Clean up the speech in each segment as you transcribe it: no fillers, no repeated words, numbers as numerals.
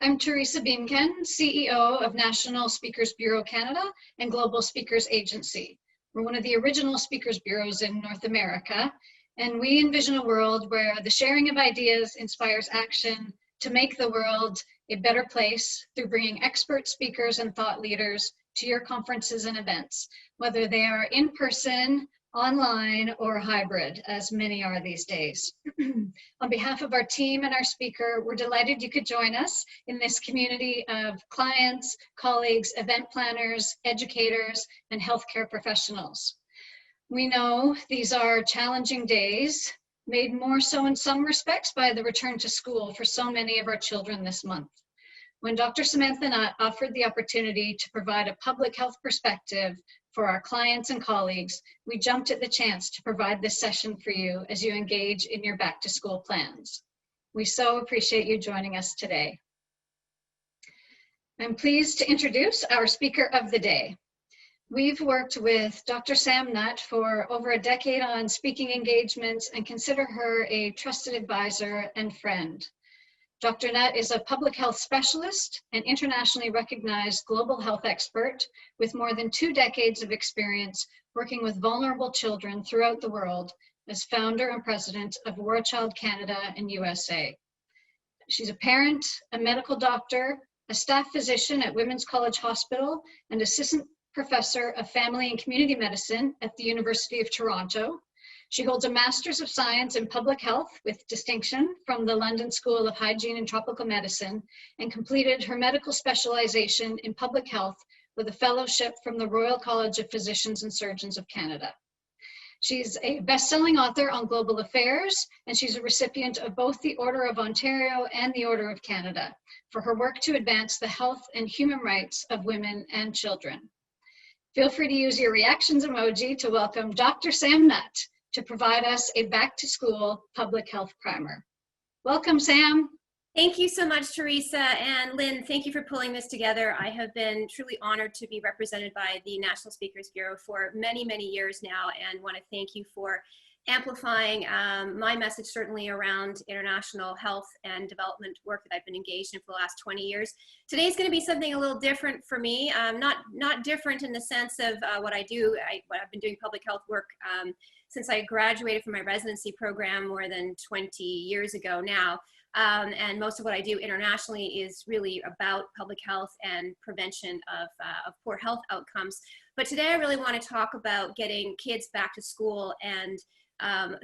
I'm Teresa Beamken, CEO of National Speakers Bureau Canada and Global Speakers Agency. We're one of the original speakers bureaus in North America, and we envision a world where the sharing of ideas inspires action to make the world a better place through bringing expert speakers and thought leaders to your conferences and events, whether they are in person, online, or hybrid, as many are these days. On behalf of our team and our speaker, we're delighted you could join us in this community of clients, colleagues, event planners, educators, and healthcare professionals. We know these are challenging days, made more so in some respects by the return to school for so many of our children this month. When Dr. Samantha Nutt offered the opportunity to provide a public health perspective for our clients and colleagues, we jumped at the chance to provide this session for you as you engage in your back to school plans. We so appreciate you joining us today. I'm pleased to introduce our speaker of the day. We've worked with Dr. Sam Nutt for over a decade on speaking engagements and consider her a trusted advisor and friend. Dr. Nutt is a public health specialist and internationally recognized global health expert with more than 2 decades of experience working with vulnerable children throughout the world as founder and president of War Child Canada and USA. She's a parent, a medical doctor, a staff physician at Women's College Hospital, and assistant professor of family and community medicine at the University of Toronto. She holds a Master's of Science in Public Health with distinction from the London School of Hygiene and Tropical Medicine, and completed her medical specialization in public health with a fellowship from the Royal College of Physicians and Surgeons of Canada. She's a best-selling author on global affairs, and she's a recipient of both the Order of Ontario and the Order of Canada for her work to advance the health and human rights of women and children. Feel free to use your reactions emoji to welcome Dr. Sam Nutt to provide us a back-to-school public health primer. Welcome, Sam. Thank you so much, Teresa. And Lynn, thank you for pulling this together. I have been truly honored to be represented by the National Speakers Bureau for many, many years now, and want to thank you for amplifying my message, certainly around international health and development work that I've been engaged in for the last 20 years. Today's going to be something a little different for me, not different in the sense of what I do. I've been doing public health work since I graduated from my residency program more than 20 years ago now. And most of what I do internationally is really about public health and prevention of poor health outcomes. But today I really want to talk about getting kids back to school and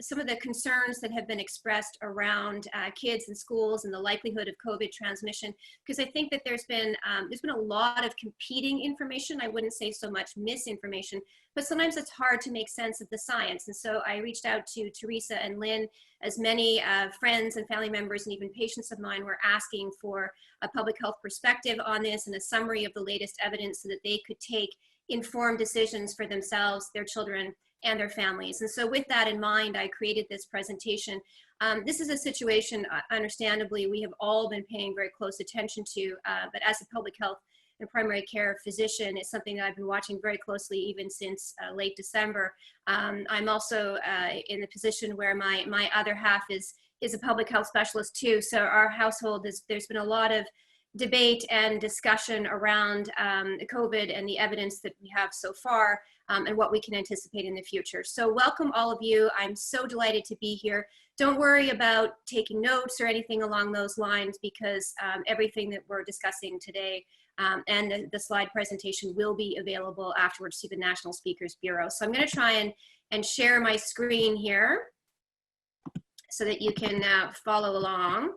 some of the concerns that have been expressed around kids in schools and the likelihood of COVID transmission, because I think that there's been a lot of competing information. I wouldn't say so much misinformation, but sometimes it's hard to make sense of the science. And so I reached out to Teresa and Lynn, as many friends and family members and even patients of mine were asking for a public health perspective on this and a summary of the latest evidence so that they could take informed decisions for themselves, their children, and their families. And so with that in mind, I created this presentation. This is a situation, understandably, we have all been paying very close attention to, but as a public health and primary care physician, it's something that I've been watching very closely even since late December. I'm also in the position where my other half is a public health specialist too. So our household, there's been a lot of debate and discussion around COVID and the evidence that we have so far and what we can anticipate in the future. So welcome all of you. I'm so delighted to be here. Don't worry about taking notes or anything along those lines, because everything that we're discussing today and the slide presentation will be available afterwards to the National Speakers Bureau. So I'm going to try and share my screen here so that you can follow along.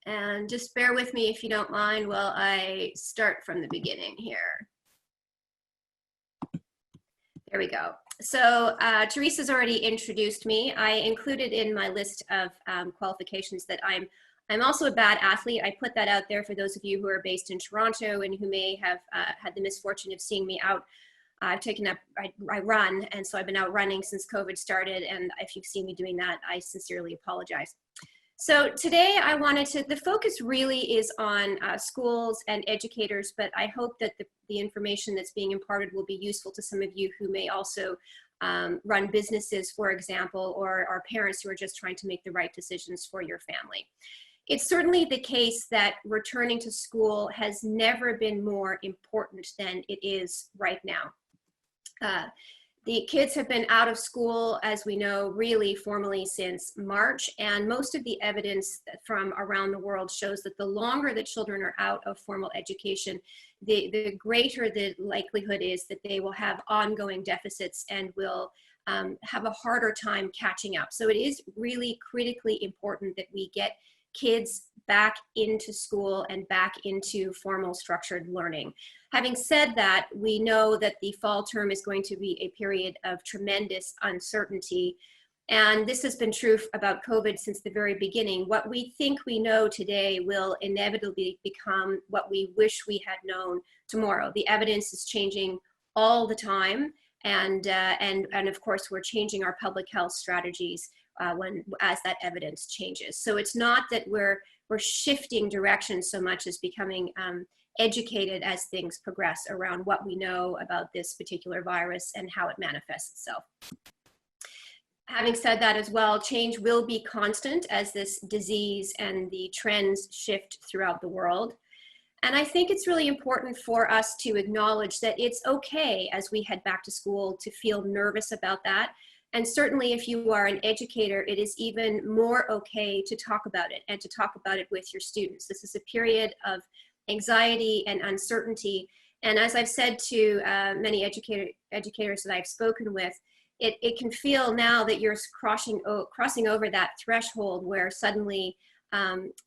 And just bear with me if you don't mind while I start from the beginning here. There we go. So Teresa's already introduced me. I included in my list of qualifications that I'm also a bad athlete. I put that out there for those of you who are based in Toronto and who may have had the misfortune of seeing me out. I've taken up, I run, and so I've been out running since COVID started, and if you've seen me doing that, I sincerely apologize. So today I wanted to, the focus really is on schools and educators, but I hope that the information that's being imparted will be useful to some of you who may also run businesses, for example, or are parents who are just trying to make the right decisions for your family. it's certainly the case that returning to school has never been more important than it is right now. The kids have been out of school, as we know, really formally since March, and most of the evidence from around the world shows that the longer the children are out of formal education, the greater the likelihood is that they will have ongoing deficits and will have a harder time catching up. So it is really critically important that we get kids back into school and back into formal structured learning. Having said that, we know that the fall term is going to be a period of tremendous uncertainty. And this has been true about COVID since the very beginning. What we think we know today will inevitably become what we wish we had known tomorrow. The evidence is changing all the time. And of course, we're changing our public health strategies as that evidence changes. So it's not that we're shifting direction so much as becoming educated as things progress around what we know about this particular virus and how it manifests itself. Having said that as well, change will be constant as this disease and the trends shift throughout the world. And I think it's really important for us to acknowledge that it's okay as we head back to school to feel nervous about that. And certainly if you are an educator, it is even more okay to talk about it and to talk about it with your students. This is a period of anxiety and uncertainty. And as I've said to many educators that I've spoken with, it can feel now that you're crossing over that threshold where suddenly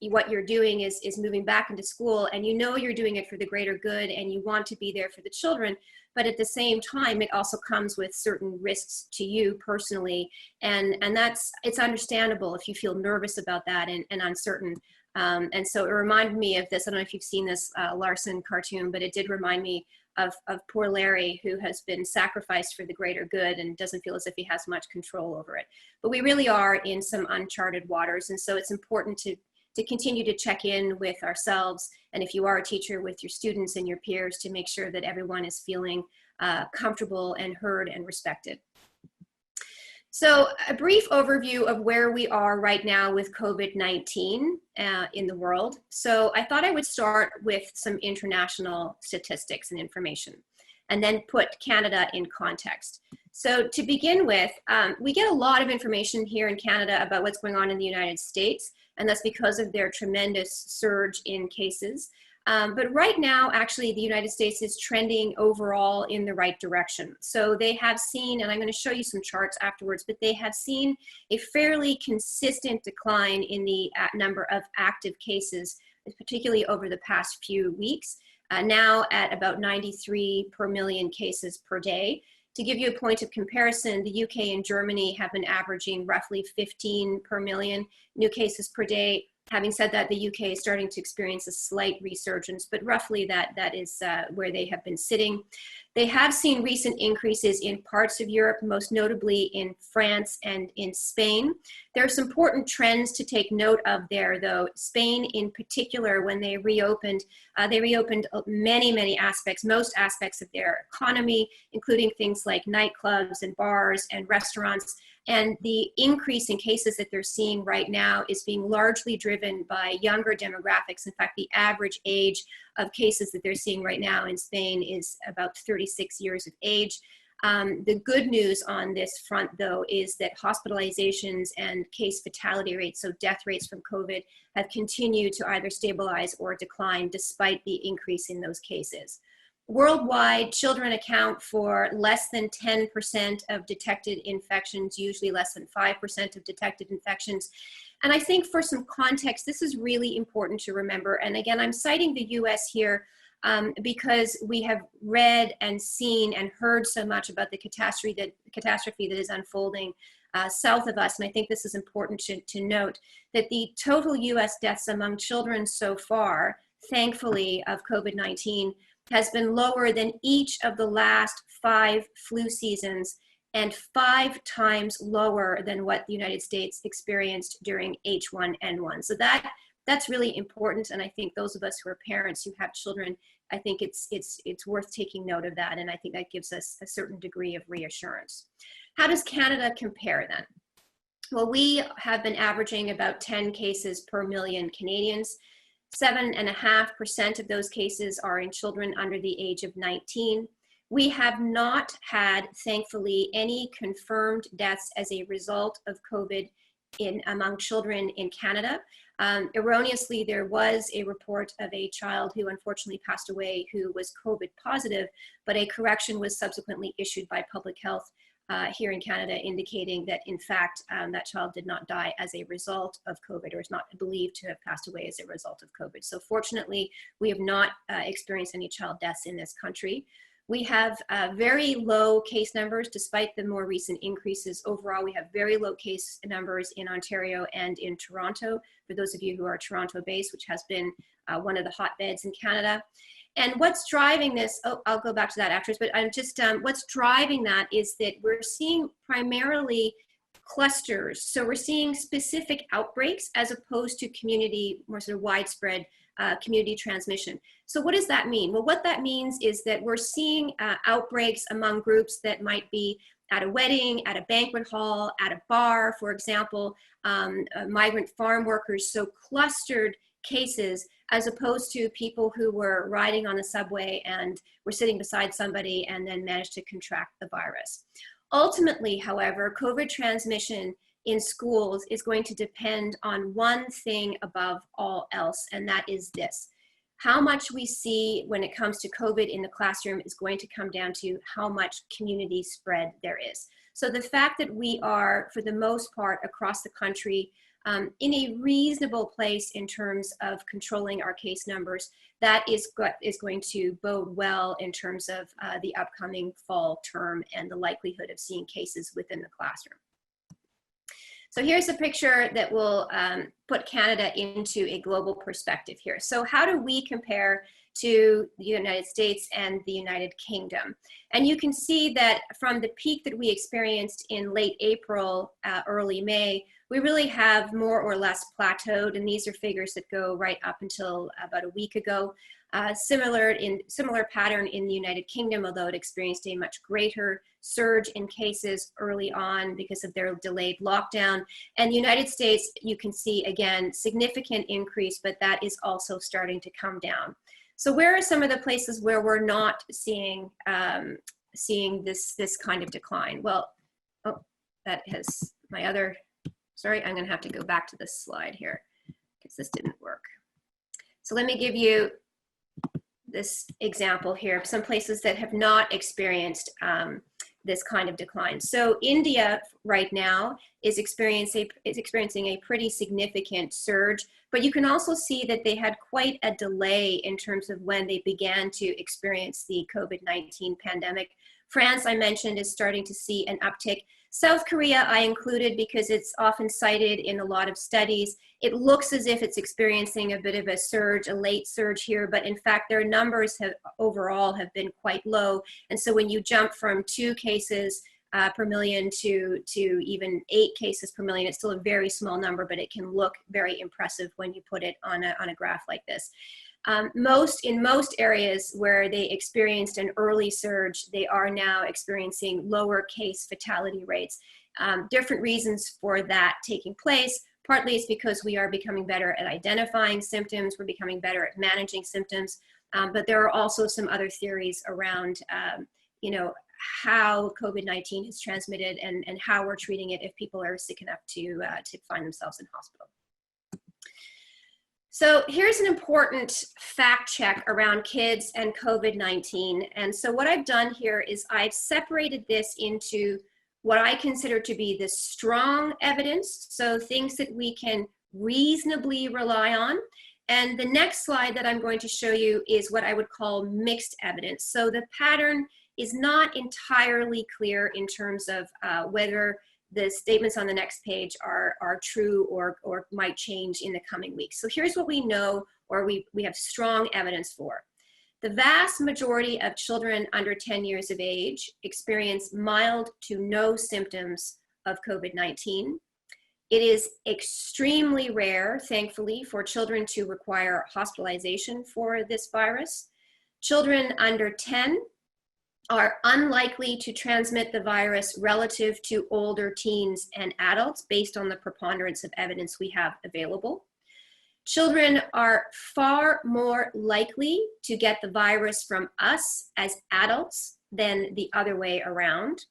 what you're doing is moving back into school, and you know you're doing it for the greater good and you want to be there for the children, but at the same time it also comes with certain risks to you personally, and it's understandable if you feel nervous about that and uncertain. And so it reminded me of this. I don't know if you've seen this Larson cartoon, but it did remind me of poor Larry, who has been sacrificed for the greater good and doesn't feel as if he has much control over it. But we really are in some uncharted waters, and so it's important to continue to check in with ourselves, and if you are a teacher, with your students and your peers, to make sure that everyone is feeling comfortable and heard and respected. So a brief overview of where we are right now with COVID-19 in the world. So I thought I would start with some international statistics and information, and then put Canada in context. So to begin with, we get a lot of information here in Canada about what's going on in the United States, and that's because of their tremendous surge in cases. But right now, actually, the United States is trending overall in the right direction. So they have seen, and I'm going to show you some charts afterwards, but they have seen a fairly consistent decline in the number of active cases, particularly over the past few weeks, now at about 93 per million cases per day. To give you a point of comparison, the UK and Germany have been averaging roughly 15 per million new cases per day. Having said that, the UK is starting to experience a slight resurgence, but roughly that is where they have been sitting. They have seen recent increases in parts of Europe, most notably in France and in Spain. There are some important trends to take note of there, though. Spain in particular, when they reopened many aspects, most aspects of their economy, including things like nightclubs and bars and restaurants. And the increase in cases that they're seeing right now is being largely driven by younger demographics. In fact, the average age of cases that they're seeing right now in Spain is about 36 years of age. The good news on this front, though, is that hospitalizations and case fatality rates, so death rates from COVID, have continued to either stabilize or decline despite the increase in those cases. Worldwide, children account for less than 10% of detected infections, usually less than 5% of detected infections. And I think for some context, this is really important to remember. And again, I'm citing the US here because we have read and seen and heard so much about the catastrophe that is unfolding south of us. And I think this is important to note that the total US deaths among children so far, thankfully, of COVID-19 has been lower than each of the last 5 flu seasons and 5 times lower than what the United States experienced during H1N1. So that's really important, and I think those of us who are parents who have children, I think it's worth taking note of that, and I think that gives us a certain degree of reassurance. How does Canada compare then? Well, we have been averaging about 10 cases per million Canadians. 7.5% of those cases are in children under the age of 19. We have not had, thankfully, any confirmed deaths as a result of COVID among children in Canada. Erroneously, there was a report of a child who unfortunately passed away who was COVID positive, but a correction was subsequently issued by Public Health here in Canada, indicating that in fact that child did not die as a result of COVID, or is not believed to have passed away as a result of COVID. So fortunately, we have not experienced any child deaths in this country. We have very low case numbers despite the more recent increases. Overall, we have very low case numbers in Ontario and in Toronto, for those of you who are Toronto based, which has been one of the hotbeds in Canada. And what's driving this, oh, I'll go back to that afterwards, but I'm just, what's driving that is that we're seeing primarily clusters. So we're seeing specific outbreaks as opposed to community, more sort of widespread community transmission. So what does that mean? Well, what that means is that we're seeing outbreaks among groups that might be at a wedding, at a banquet hall, at a bar, for example, migrant farm workers, so clustered cases, as opposed to people who were riding on the subway and were sitting beside somebody and then managed to contract the virus. Ultimately, however, COVID transmission in schools is going to depend on one thing above all else, and that is this. How much we see when it comes to COVID in the classroom is going to come down to how much community spread there is. So the fact that we are, for the most part, across the country, in a reasonable place in terms of controlling our case numbers, that is going to bode well in terms of the upcoming fall term and the likelihood of seeing cases within the classroom. So here's a picture that will put Canada into a global perspective here. So how do we compare to the United States and the United Kingdom? And you can see that from the peak that we experienced in late April, early May, we really have more or less plateaued, and these are figures that go right up until about a week ago. Similar pattern in the United Kingdom, although it experienced a much greater surge in cases early on because of their delayed lockdown. And the United States, you can see again, significant increase, but that is also starting to come down. So where are some of the places where we're not seeing this kind of decline? Well, oh, that has my other, sorry, I'm gonna have to go back to this slide here because this didn't work. So let me give you this example here of some places that have not experienced this kind of decline. So India right now is experiencing a pretty significant surge, but you can also see that they had quite a delay in terms of when they began to experience the COVID-19 pandemic. France, I mentioned, is starting to see an uptick. South Korea I included because it's often cited in a lot of studies. It looks as if it's experiencing a bit of a surge, a late surge here, but in fact their numbers overall have been quite low. And so when you jump from 2 cases per million to even 8 cases per million, it's still a very small number, but it can look very impressive when you put it on a graph like this. In most areas where they experienced an early surge, they are now experiencing lower case fatality rates. Different reasons for that taking place. Partly it's because we are becoming better at identifying symptoms, we're becoming better at managing symptoms, but there are also some other theories around how COVID-19 is transmitted and how we're treating it if people are sick enough to find themselves in hospital. So here's an important fact check around kids and COVID-19. And so what I've done here is I've separated this into what I consider to be the strong evidence, so things that we can reasonably rely on. And the next slide that I'm going to show you is what I would call mixed evidence. So the pattern is not entirely clear in terms of whether the statements on the next page are true or might change in the coming weeks. So here's what we know, or we have strong evidence for. The vast majority of children under 10 years of age experience mild to no symptoms of COVID-19. It is extremely rare, thankfully, for children to require hospitalization for this virus. Children under 10 are unlikely to transmit the virus relative to older teens and adults based on the preponderance of evidence we have available. Children are far more likely to get the virus from us as adults than the other way around.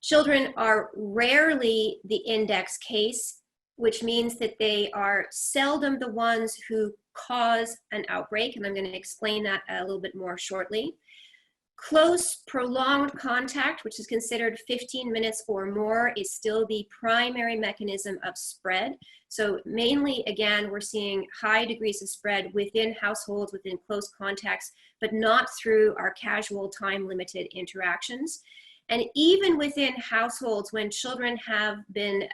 Children are rarely the index case, which means that they are seldom the ones who cause an outbreak, and I'm going to explain that a little bit more shortly. Close, prolonged contact, which is considered 15 minutes or more, is still the primary mechanism of spread. So mainly, again, we're seeing high degrees of spread within households, within close contacts, but not through our casual time-limited interactions. And even within households, when children have been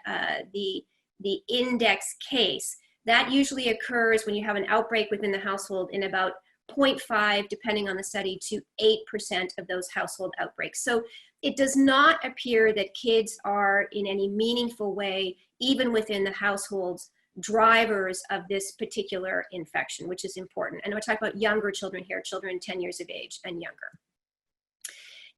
the index case, that usually occurs when you have an outbreak within the household in about 0.5, depending on the study, to 8% of those household outbreaks. So it does not appear that kids are in any meaningful way, even within the households, drivers of this particular infection, which is important. And we're talking about younger children here, children 10 years of age and younger.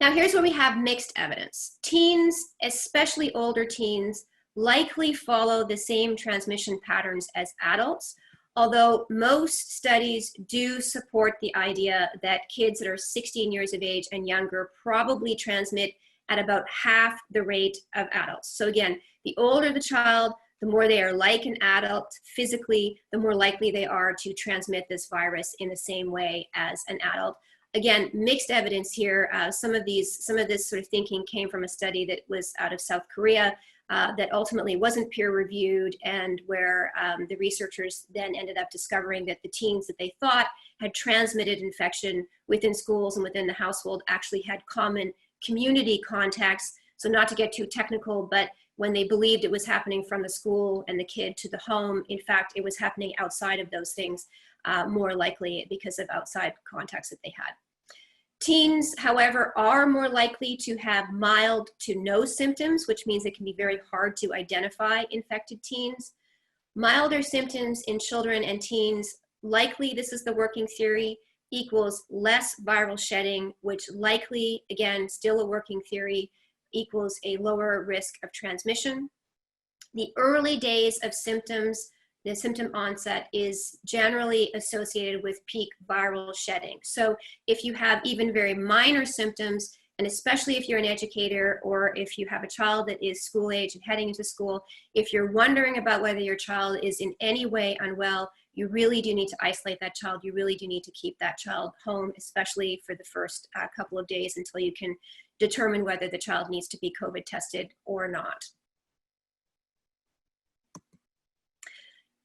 Now here's where we have mixed evidence. Teens, especially older teens, likely follow the same transmission patterns as adults, although most studies do support the idea that kids that are 16 years of age and younger probably transmit at about half the rate of adults. So again, the older the child, the more they are like an adult physically, the more likely they are to transmit this virus in the same way as an adult. Again, mixed evidence here. Some of this sort of thinking came from a study that was out of South Korea that ultimately wasn't peer reviewed, and where the researchers then ended up discovering that the teens that they thought had transmitted infection within schools and within the household actually had common community contacts. So not to get too technical, but when they believed it was happening from the school and the kid to the home, in fact, it was happening outside of those things, more likely because of outside contacts that they had. Teens, however, are more likely to have mild to no symptoms, which means it can be very hard to identify infected teens. Milder symptoms in children and teens, likely, this is the working theory, equals less viral shedding, which likely, again, still a working theory, equals a lower risk of transmission. The early days of symptoms, the symptom onset, is generally associated with peak viral shedding. So if you have even very minor symptoms, and especially if you're an educator or if you have a child that is school age and heading into school, if you're wondering about whether your child is in any way unwell, you really do need to isolate that child. You really do need to keep that child home, especially for the first couple of days until you can determine whether the child needs to be COVID tested or not.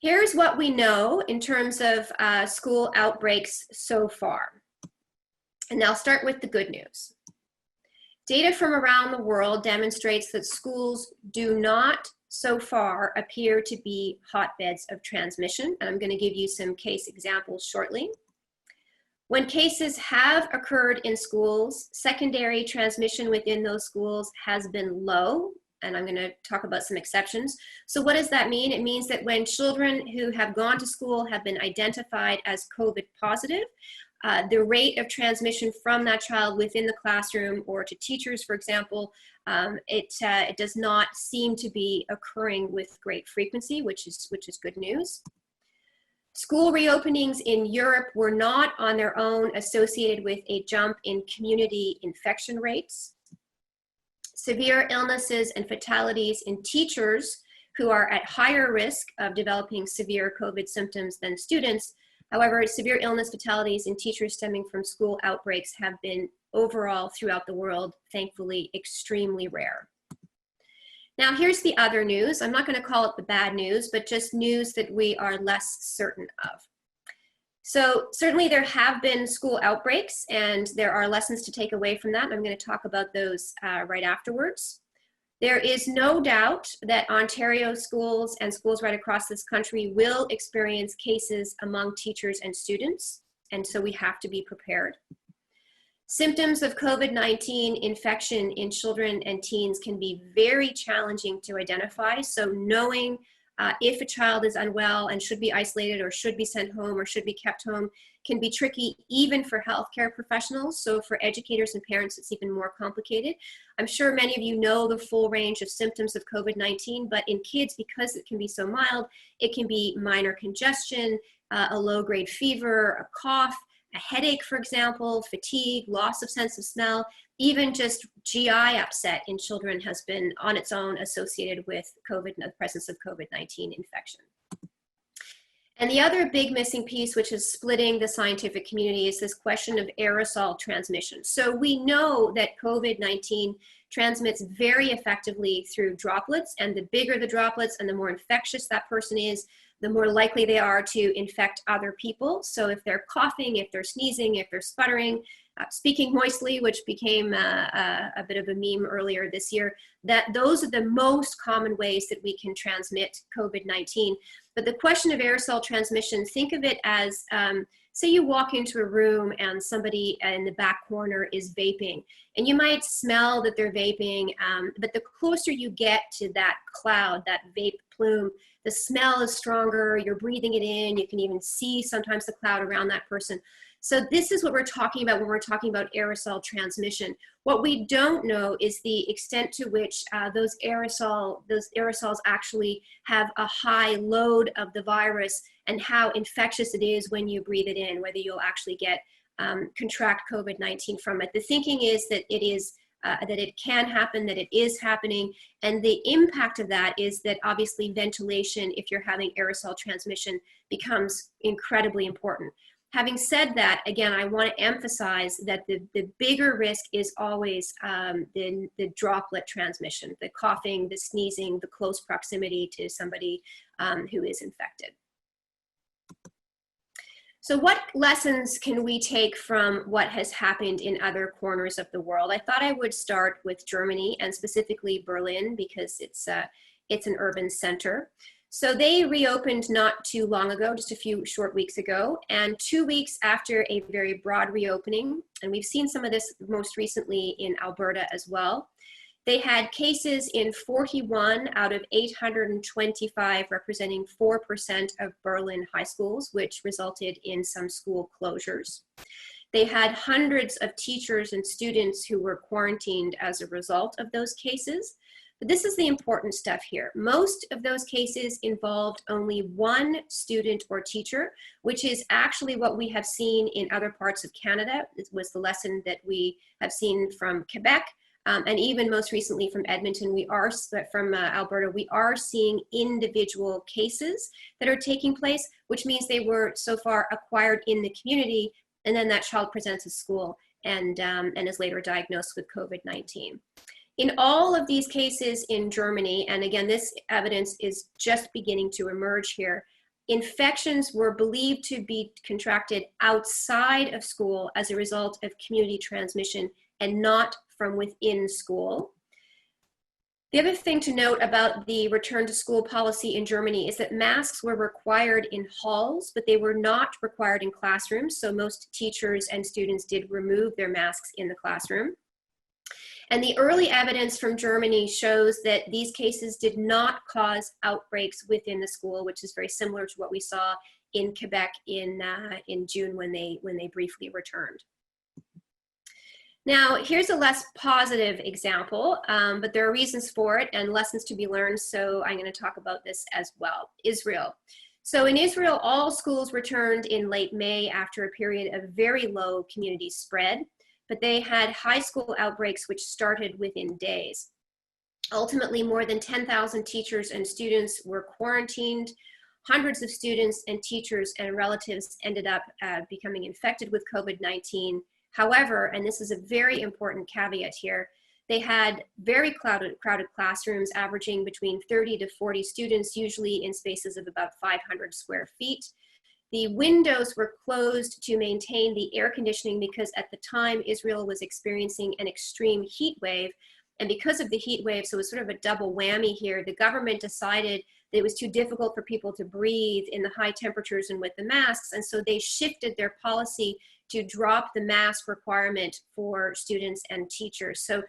Here's what we know in terms of school outbreaks so far. And I'll start with the good news. Data from around the world demonstrates that schools do not so far appear to be hotbeds of transmission. And I'm going to give you some case examples shortly. When cases have occurred in schools, secondary transmission within those schools has been low. And I'm going to talk about some exceptions. So what does that mean? It means that when children who have gone to school have been identified as COVID positive, the rate of transmission from that child within the classroom or to teachers, for example, it does not seem to be occurring with great frequency, which is good news. School reopenings in Europe were not on their own associated with a jump in community infection rates. Severe illnesses and fatalities in teachers who are at higher risk of developing severe COVID symptoms than students. However, severe illness fatalities in teachers stemming from school outbreaks have been overall throughout the world, thankfully, extremely rare. Now, here's the other news. I'm not going to call it the bad news, but just news that we are less certain of. So certainly there have been school outbreaks, and there are lessons to take away from that. I'm going to talk about those right afterwards. There is no doubt that Ontario schools and schools right across this country will experience cases among teachers and students, and so we have to be prepared. Symptoms of COVID-19 infection in children and teens can be very challenging to identify, so knowing if a child is unwell and should be isolated or should be sent home or should be kept home, can be tricky even for healthcare professionals. So for educators and parents, it's even more complicated. I'm sure many of you know the full range of symptoms of COVID-19, but in kids, because it can be so mild, it can be minor congestion, a low-grade fever, a cough, a headache, for example, fatigue, loss of sense of smell, even just GI upset in children has been on its own associated with the presence of COVID-19 infection. And the other big missing piece, which is splitting the scientific community, is this question of aerosol transmission. So we know that COVID-19 transmits very effectively through droplets, and the bigger the droplets and the more infectious that person is, the more likely they are to infect other people. So if they're coughing, if they're sneezing, if they're sputtering, speaking moistly, which became a bit of a meme earlier this year, that those are the most common ways that we can transmit COVID-19. But the question of aerosol transmission, think of it as, say you walk into a room and somebody in the back corner is vaping, and you might smell that they're vaping, but the closer you get to that cloud, that vape plume, the smell is stronger, you're breathing it in, you can even see sometimes the cloud around that person. So this is what we're talking about when we're talking about aerosol transmission. What we don't know is the extent to which those aerosols actually have a high load of the virus and how infectious it is when you breathe it in, whether you'll actually contract COVID-19 from it. The thinking is that that it can happen, that it is happening, and the impact of that is that obviously ventilation, if you're having aerosol transmission, becomes incredibly important. Having said that, again, I want to emphasize that the bigger risk is always the droplet transmission, the coughing, the sneezing, the close proximity to somebody who is infected. So what lessons can we take from what has happened in other corners of the world? I thought I would start with Germany, and specifically Berlin, because it's an urban center. So they reopened not too long ago, just a few short weeks ago, and 2 weeks after a very broad reopening, and we've seen some of this most recently in Alberta as well, they had cases in 41 out of 825, representing 4% of Berlin high schools, which resulted in some school closures. They had hundreds of teachers and students who were quarantined as a result of those cases. But this is the important stuff here. Most of those cases involved only one student or teacher, which is actually what we have seen in other parts of Canada. This was the lesson that we have seen from Quebec, and even most recently from Edmonton, from Alberta, we are seeing individual cases that are taking place, which means they were so far acquired in the community, and then that child presents at school and is later diagnosed with COVID-19. In all of these cases in Germany, and again, this evidence is just beginning to emerge here, infections were believed to be contracted outside of school as a result of community transmission and not from within school. The other thing to note about the return to school policy in Germany is that masks were required in halls, but they were not required in classrooms. So most teachers and students did remove their masks in the classroom. And the early evidence from Germany shows that these cases did not cause outbreaks within the school, which is very similar to what we saw in Quebec in June when they briefly returned. Now, here's a less positive example, but there are reasons for it and lessons to be learned, so I'm going to talk about this as well. Israel. So in Israel, all schools returned in late May after a period of very low community spread, but they had high school outbreaks which started within days. Ultimately, more than 10,000 teachers and students were quarantined. Hundreds of students and teachers and relatives ended up becoming infected with COVID-19. However, and this is a very important caveat here, they had very crowded classrooms averaging between 30 to 40 students, usually in spaces of about 500 square feet. The windows were closed to maintain the air conditioning because at the time Israel was experiencing an extreme heat wave. And because of the heat wave, so it was sort of a double whammy here, the government decided that it was too difficult for people to breathe in the high temperatures and with the masks. And so they shifted their policy to drop the mask requirement for students and teachers. So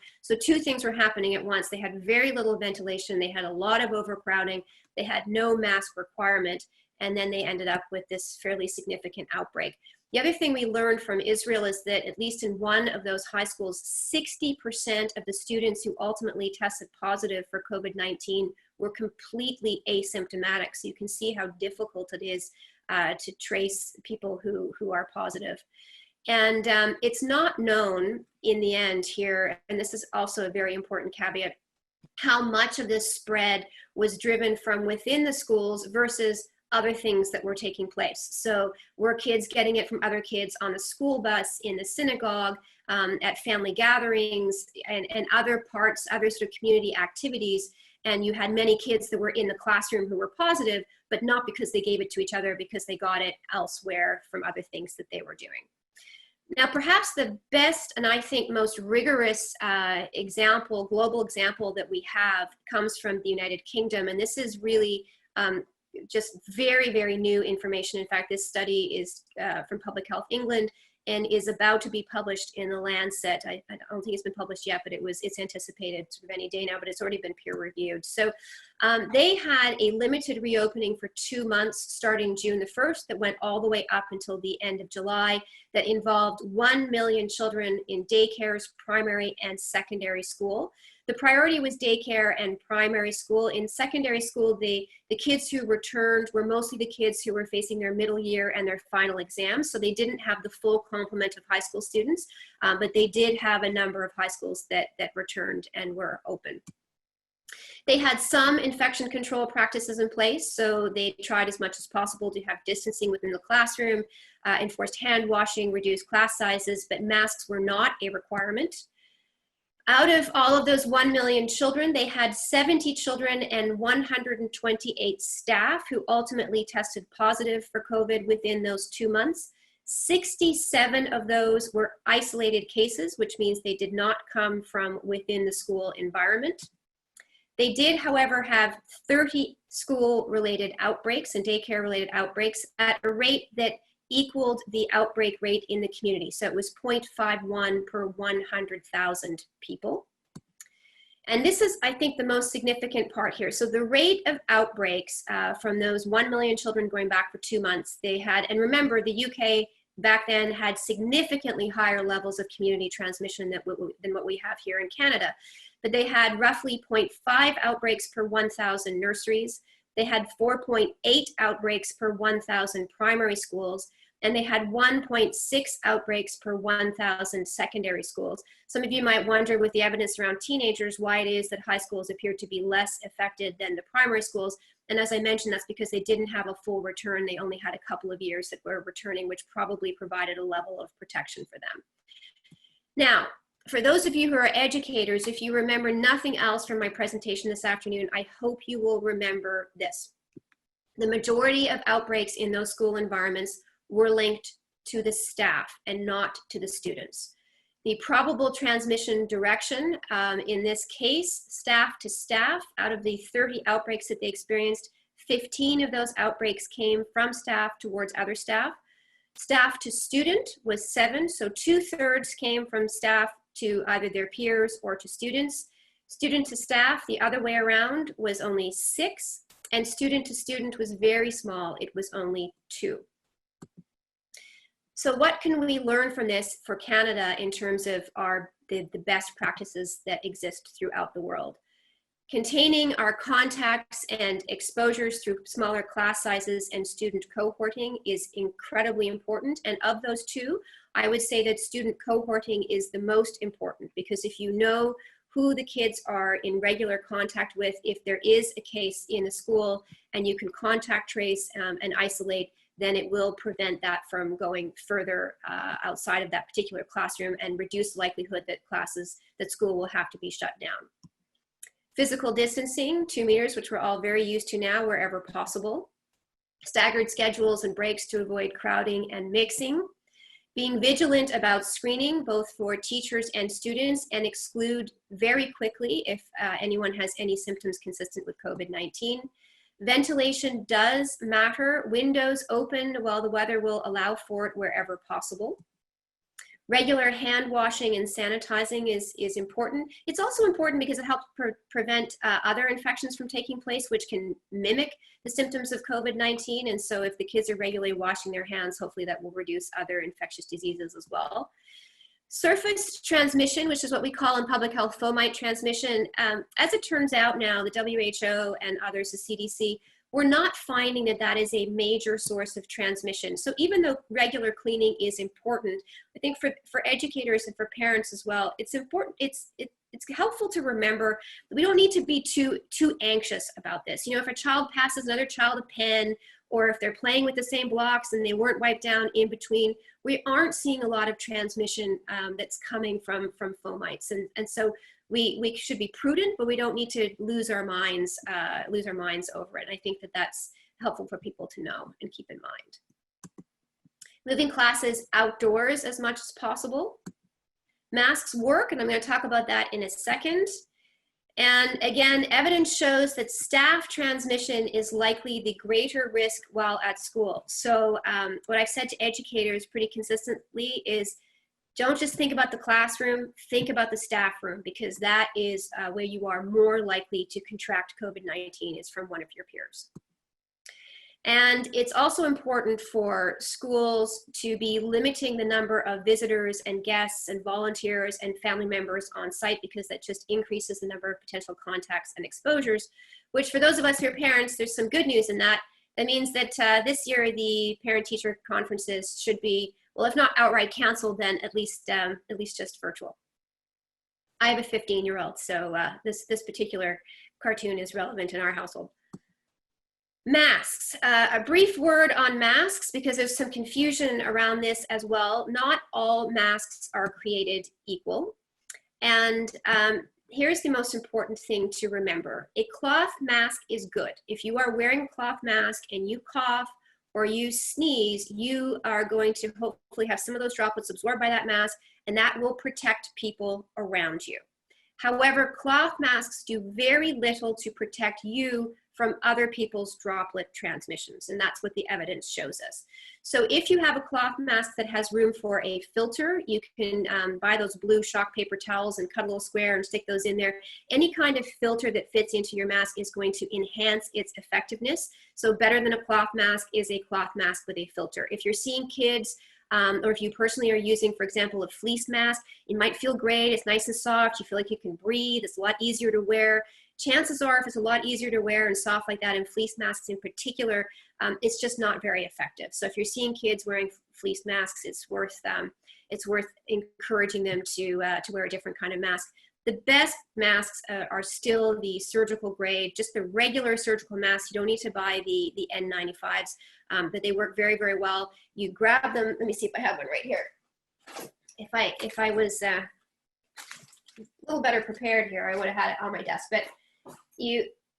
two things were happening at once. They had very little ventilation, they had a lot of overcrowding, they had no mask requirement, and then they ended up with this fairly significant outbreak. The other thing we learned from Israel is that at least in one of those high schools, 60% of the students who ultimately tested positive for COVID-19 were completely asymptomatic. So you can see how difficult it is to trace people who are positive. And it's not known in the end here, and this is also a very important caveat, how much of this spread was driven from within the schools versus other things that were taking place. So were kids getting it from other kids on the school bus, in the synagogue, at family gatherings, and other parts, other sort of community activities, and you had many kids that were in the classroom who were positive, but not because they gave it to each other, because they got it elsewhere from other things that they were doing. Now, perhaps the best and I think most rigorous example, global example that we have comes from the United Kingdom, and this is really just very, very new information. In fact, this study is from Public Health England and is about to be published in the Lancet. I don't think it's been published yet, but it's anticipated sort of any day now, but it's already been peer reviewed. So they had a limited reopening for 2 months starting June the 1st that went all the way up until the end of July, that involved 1 million children in daycares, primary and secondary school. The priority was daycare and primary school. In secondary school, the kids who returned were mostly the kids who were facing their middle year and their final exams. So they didn't have the full complement of high school students, but they did have a number of high schools that returned and were open. They had some infection control practices in place. So they tried as much as possible to have distancing within the classroom, enforced hand washing, reduced class sizes, but masks were not a requirement. Out of all of those 1 million children, they had 70 children and 128 staff who ultimately tested positive for COVID within those 2 months. 67 of those were isolated cases, which means they did not come from within the school environment. They did, however, have 30 school-related outbreaks and daycare-related outbreaks at a rate that equaled the outbreak rate in the community. So it was 0.51 per 100,000 people. And this is, I think, the most significant part here. So the rate of outbreaks from those 1 million children going back for 2 months, they had, and remember, the UK back then had significantly higher levels of community transmission than what we have here in Canada. But they had roughly 0.5 outbreaks per 1,000 nurseries. They had 4.8 outbreaks per 1,000 primary schools, and they had 1.6 outbreaks per 1,000 secondary schools. Some of you might wonder, with the evidence around teenagers, why it is that high schools appear to be less affected than the primary schools. And as I mentioned, that's because they didn't have a full return. They only had a couple of years that were returning, which probably provided a level of protection for them. Now, for those of you who are educators, if you remember nothing else from my presentation this afternoon, I hope you will remember this. The majority of outbreaks in those school environments were linked to the staff and not to the students. The probable transmission direction, in this case, staff to staff, out of the 30 outbreaks that they experienced, 15 of those outbreaks came from staff towards other staff. Staff to student was 7, so 2/3 came from staff to either their peers or to students. Student to staff, the other way around, was only 6, and student to student was very small. It was only 2. So what can we learn from this for Canada in terms of the best practices that exist throughout the world? Containing our contacts and exposures through smaller class sizes and student cohorting is incredibly important. And of those two, I would say that student cohorting is the most important, because if you know who the kids are in regular contact with, if there is a case in the school and you can contact trace and isolate, then it will prevent that from going further outside of that particular classroom and reduce the likelihood that school will have to be shut down. Physical distancing, 2 meters, which we're all very used to now wherever possible. Staggered schedules and breaks to avoid crowding and mixing. Being vigilant about screening, both for teachers and students, and exclude very quickly if anyone has any symptoms consistent with COVID-19. Ventilation does matter. Windows open while the weather will allow for it wherever possible. Regular hand washing and sanitizing is important. It's also important because it helps prevent other infections from taking place, which can mimic the symptoms of COVID-19. And so if the kids are regularly washing their hands, hopefully that will reduce other infectious diseases as well. Surface transmission, which is what we call in public health fomite transmission. As it turns out now, the WHO and others, the CDC, we're not finding that that is a major source of transmission. So even though regular cleaning is important, I think for educators and for parents as well, it's important, it's helpful to remember that we don't need to be too anxious about this. You know, if a child passes another child a pen, or if they're playing with the same blocks and they weren't wiped down in between, we aren't seeing a lot of transmission that's coming from fomites. And so we should be prudent, but we don't need to lose our minds over it. And I think that that's helpful for people to know and keep in mind. Moving classes outdoors as much as possible. Masks work, and I'm going to talk about that in a second. And again, evidence shows that staff transmission is likely the greater risk while at school. So what I've said to educators pretty consistently is, don't just think about the classroom, think about the staff room, because that is where you are more likely to contract COVID-19 is from one of your peers. And it's also important for schools to be limiting the number of visitors and guests and volunteers and family members on site, because that just increases the number of potential contacts and exposures, which for those of us who are parents, there's some good news in that. That means that this year the parent-teacher conferences should be, well, if not outright canceled, then at least just virtual. I have a 15-year-old, so this particular cartoon is relevant in our household. Masks, a brief word on masks, because there's some confusion around this as well. Not all masks are created equal. And here's the most important thing to remember. A cloth mask is good. If you are wearing a cloth mask and you cough or you sneeze, you are going to hopefully have some of those droplets absorbed by that mask, and that will protect people around you. However, cloth masks do very little to protect you from other people's droplet transmissions, and that's what the evidence shows us. So if you have a cloth mask that has room for a filter, you can buy those blue shock paper towels and cut a little square and stick those in there. Any kind of filter that fits into your mask is going to enhance its effectiveness. So better than a cloth mask is a cloth mask with a filter. If you're seeing kids, or if you personally are using, for example, a fleece mask, it might feel great, it's nice and soft, you feel like you can breathe, it's a lot easier to wear. Chances are, if it's a lot easier to wear and soft like that, and fleece masks in particular, it's just not very effective. So if you're seeing kids wearing fleece masks, it's worth encouraging them to wear a different kind of mask. The best masks are still the surgical grade, just the regular surgical masks. You don't need to buy the N95s, but they work very, very well. You grab them. Let me see if I have one right here. If I was a little better prepared here, I would have had it on my desk. But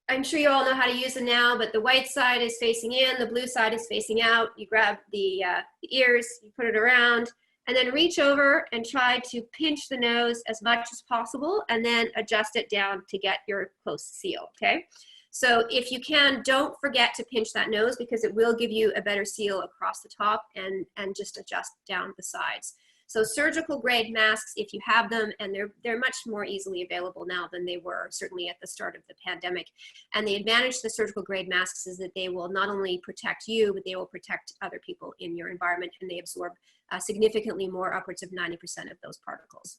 I'm sure you all know how to use them now, but the white side is facing in, the blue side is facing out. You grab the ears, you put it around, and then reach over and try to pinch the nose as much as possible, and then adjust it down to get your close seal, okay? So if you can, don't forget to pinch that nose, because it will give you a better seal across the top, and just adjust down the sides. So surgical grade masks, if you have them, and they're much more easily available now than they were certainly at the start of the pandemic. And the advantage to the surgical grade masks is that they will not only protect you, but they will protect other people in your environment, and they absorb significantly more, upwards of 90% of those particles.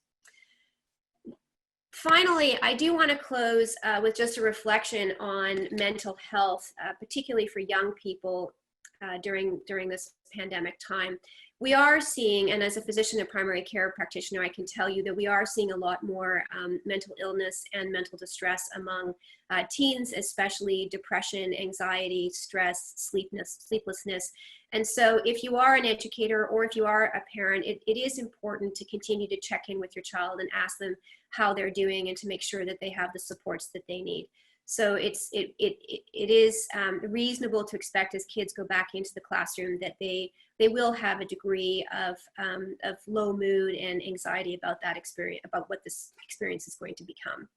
Finally, I do want to close with just a reflection on mental health, particularly for young people during this pandemic time. We are seeing, and as a physician and primary care practitioner, I can tell you that we are seeing a lot more mental illness and mental distress among teens, especially depression, anxiety, stress, sleeplessness. And so if you are an educator or if you are a parent, it is important to continue to check in with your child and ask them how they're doing, and to make sure that they have the supports that they need. So it is reasonable to expect, as kids go back into the classroom, that they will have a degree of low mood and anxiety about that experience, about what this experience is going to become.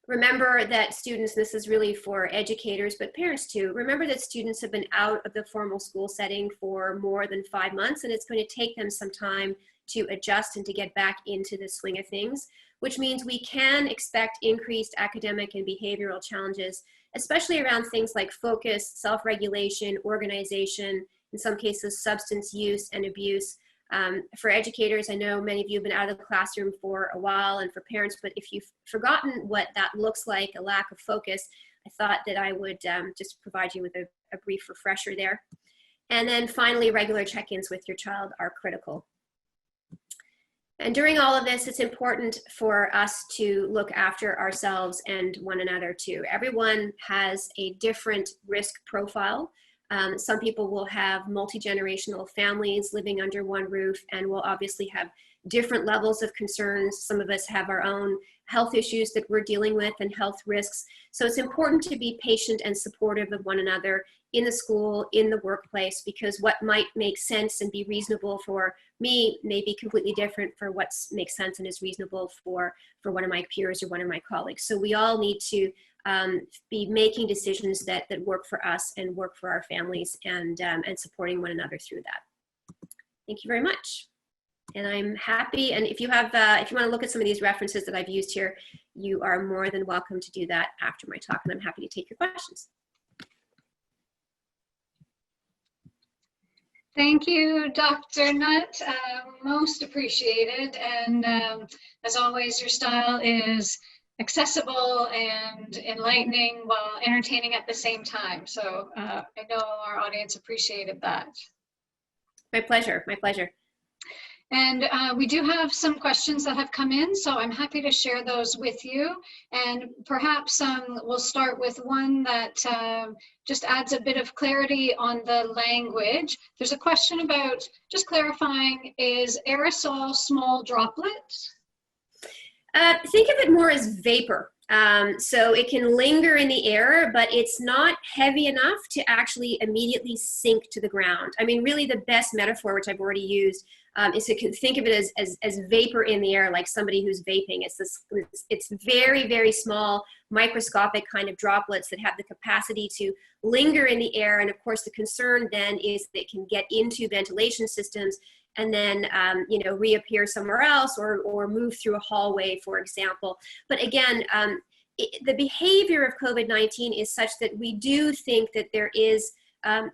Remember that students, this is really for educators, but parents too, remember that students have been out of the formal school setting for more than 5 months, and it's going to take them some time to adjust and to get back into the swing of things, which means we can expect increased academic and behavioral challenges, especially around things like focus, self-regulation, organization, in some cases, substance use and abuse. For educators, I know many of you have been out of the classroom for a while, and for parents, but if you've forgotten what that looks like, a lack of focus, I thought that I would just provide you with a brief refresher there. And then finally, regular check-ins with your child are critical. And during all of this, it's important for us to look after ourselves and one another too. Everyone has a different risk profile. Some people will have multi-generational families living under one roof and will obviously have different levels of concerns. Some of us have our own health issues that we're dealing with and health risks. So it's important to be patient and supportive of one another in the school, in the workplace, because what might make sense and be reasonable for me may be completely different for what makes sense and is reasonable for one of my peers or one of my colleagues. So we all need to be making decisions that work for us and work for our families, and supporting one another through that. Thank you very much. And I'm happy, and if you want to look at some of these references that I've used here, you are more than welcome to do that after my talk, and I'm happy to take your questions. Thank you, Dr. Nutt. Most appreciated. And as always, your style is accessible and enlightening while entertaining at the same time. So I know our audience appreciated that. My pleasure, my pleasure. And we do have some questions that have come in, so I'm happy to share those with you. And perhaps we'll start with one that just adds a bit of clarity on the language. There's a question about just clarifying, is aerosol small droplets? Think of it more as vapor. So it can linger in the air, but it's not heavy enough to actually immediately sink to the ground. I mean, really the best metaphor, which I've already used, is to think of it as vapor in the air, like somebody who's vaping. It's very, very small, microscopic kind of droplets that have the capacity to linger in the air. And of course, the concern then is that it can get into ventilation systems and then reappear somewhere else, or move through a hallway, for example. But again, the behavior of COVID-19 is such that we do think that there is a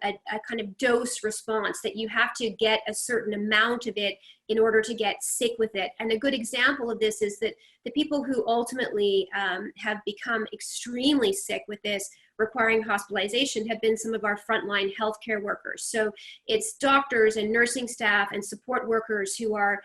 kind of dose response, that you have to get a certain amount of it in order to get sick with it. And a good example of this is that the people who ultimately have become extremely sick with this, requiring hospitalization, have been some of our frontline healthcare workers. So it's doctors and nursing staff and support workers who are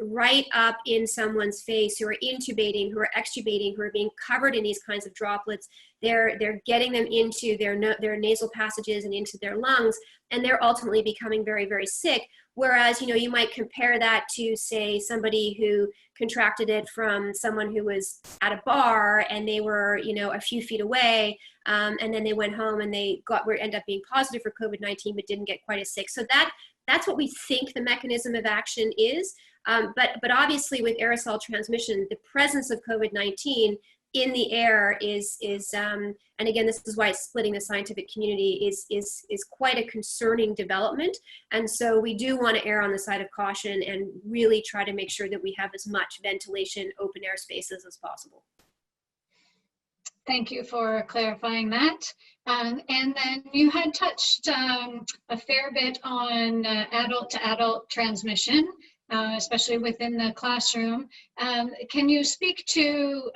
right up in someone's face, who are intubating, who are extubating, who are being covered in these kinds of droplets. They're getting them into their nasal passages and into their lungs, and they're ultimately becoming very, very sick. Whereas, you might compare that to, say, somebody who contracted it from someone who was at a bar and they were, a few feet away, and then they went home and they end up being positive for COVID-19 but didn't get quite as sick. So that's what we think the mechanism of action is. But obviously with aerosol transmission, the presence of COVID-19 in the air is and again, this is why splitting the scientific community is quite a concerning development. And so we do want to err on the side of caution and really try to make sure that we have as much ventilation, open air spaces as possible. Thank you for clarifying that. And then you had touched a fair bit on adult-to-adult transmission, especially within the classroom. Can you speak to